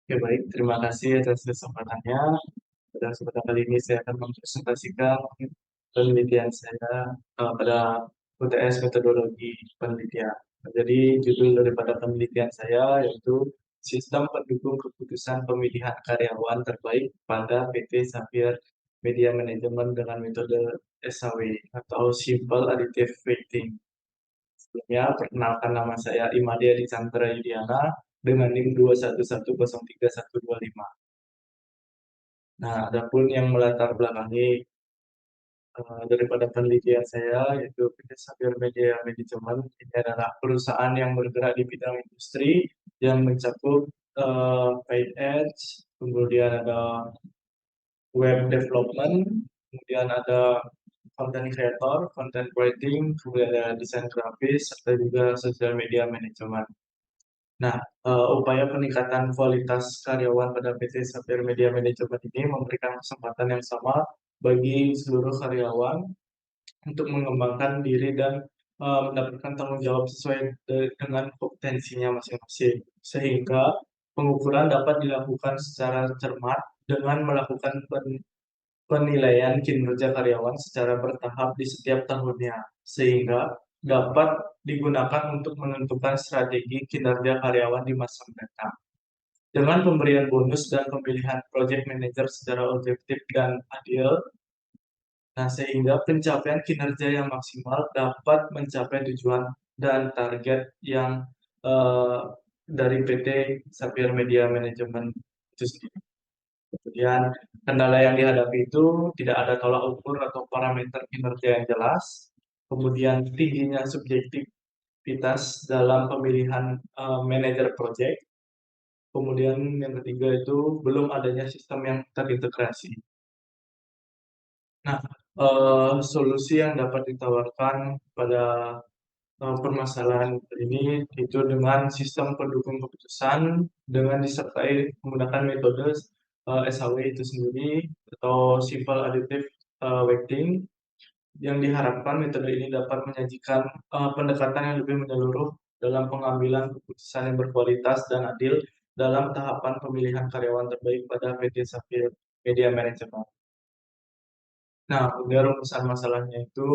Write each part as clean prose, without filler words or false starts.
Oke, baik. Terima kasih atas kesempatannya. Pada kesempatan kali ini saya akan mempresentasikan penelitian saya pada UTS Metodologi Penelitian. Jadi judul daripada penelitian saya yaitu Sistem Pendukung Keputusan Pemilihan Karyawan Terbaik pada PT Xavier Media Management dengan metode SAW atau Simple Additive Weighting. Sebelumnya, perkenalkan nama saya Imade Adi Chandra Yudiana dengan NIM 211031125. Nah, adapun yang melatar belakangi daripada penelitian saya yaitu PT Sapir Media Management. Ini adalah perusahaan yang bergerak di bidang industri yang mencakup paid ads, kemudian ada web development, kemudian ada content creator, content writing, kemudian ada desain grafis, serta juga social media management. Nah, upaya peningkatan kualitas karyawan pada PT Sapir Media Management ini memberikan kesempatan yang sama bagi seluruh karyawan untuk mengembangkan diri dan mendapatkan tanggung jawab sesuai dengan kompetensinya masing-masing. Sehingga pengukuran dapat dilakukan secara cermat dengan melakukan penilaian kinerja karyawan secara bertahap di setiap tahunnya, sehingga dapat digunakan untuk menentukan strategi kinerja karyawan di masa mendatang. Dengan pemberian bonus dan pemilihan project manager secara objektif dan adil, nah, sehingga pencapaian kinerja yang maksimal dapat mencapai tujuan dan target yang eh, dari PT Sapir Media Management itu sendiri. Kemudian kendala yang dihadapi itu tidak ada tolak ukur atau parameter kinerja yang jelas. Kemudian tingginya subjektivitas dalam pemilihan manajer proyek. Kemudian yang ketiga itu belum adanya sistem yang terintegrasi. Nah, solusi yang dapat ditawarkan pada permasalahan ini itu dengan sistem pendukung keputusan dengan disertai menggunakan metode SAW itu sendiri atau Simple Additive Weighting yang diharapkan metode ini dapat menyajikan pendekatan yang lebih menyeluruh dalam pengambilan keputusan yang berkualitas dan adil dalam tahapan pemilihan karyawan terbaik pada PT Sapir Media Management. Nah, kemudian rumusan masalahnya itu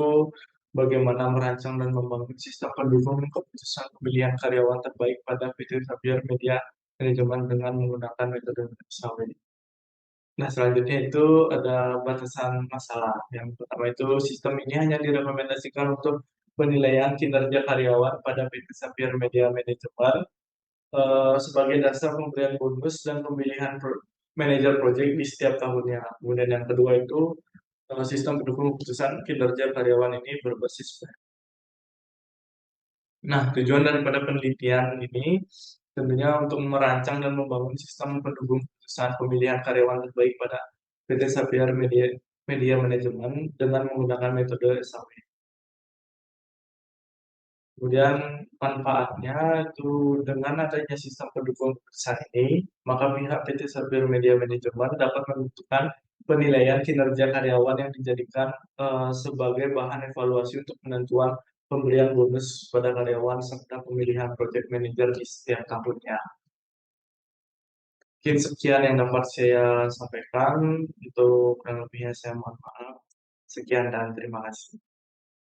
bagaimana merancang dan membangun sistem pendukung keputusan pemilihan karyawan terbaik pada PT Xavier Media Manajemen dengan menggunakan metode SAW. Nah, selanjutnya itu ada batasan masalah. Yang pertama itu sistem ini hanya direkomendasikan untuk penilaian kinerja karyawan pada PT Xavier Media Manajemen sebagai dasar pemberian bonus dan pemilihan manajer proyek di setiap tahunnya. Kemudian yang kedua itu sistem pendukung keputusan kinerja karyawan ini berbasis web. Nah, tujuan daripada penelitian ini tentunya untuk merancang dan membangun sistem pendukung keputusan pemilihan karyawan terbaik pada PT Xavier Media, Media Management dengan menggunakan metode SAW. Kemudian manfaatnya itu dengan adanya sistem pendukung keputusan ini, maka pihak PT Xavier Media Management dapat menentukan penilaian kinerja karyawan yang dijadikan sebagai bahan evaluasi untuk penentuan pemberian bonus pada karyawan serta pemilihan project manager di setiap tahunnya. Mungkin sekian yang dapat saya sampaikan. Itu kurang lebihnya saya mohon maaf. Sekian dan terima kasih.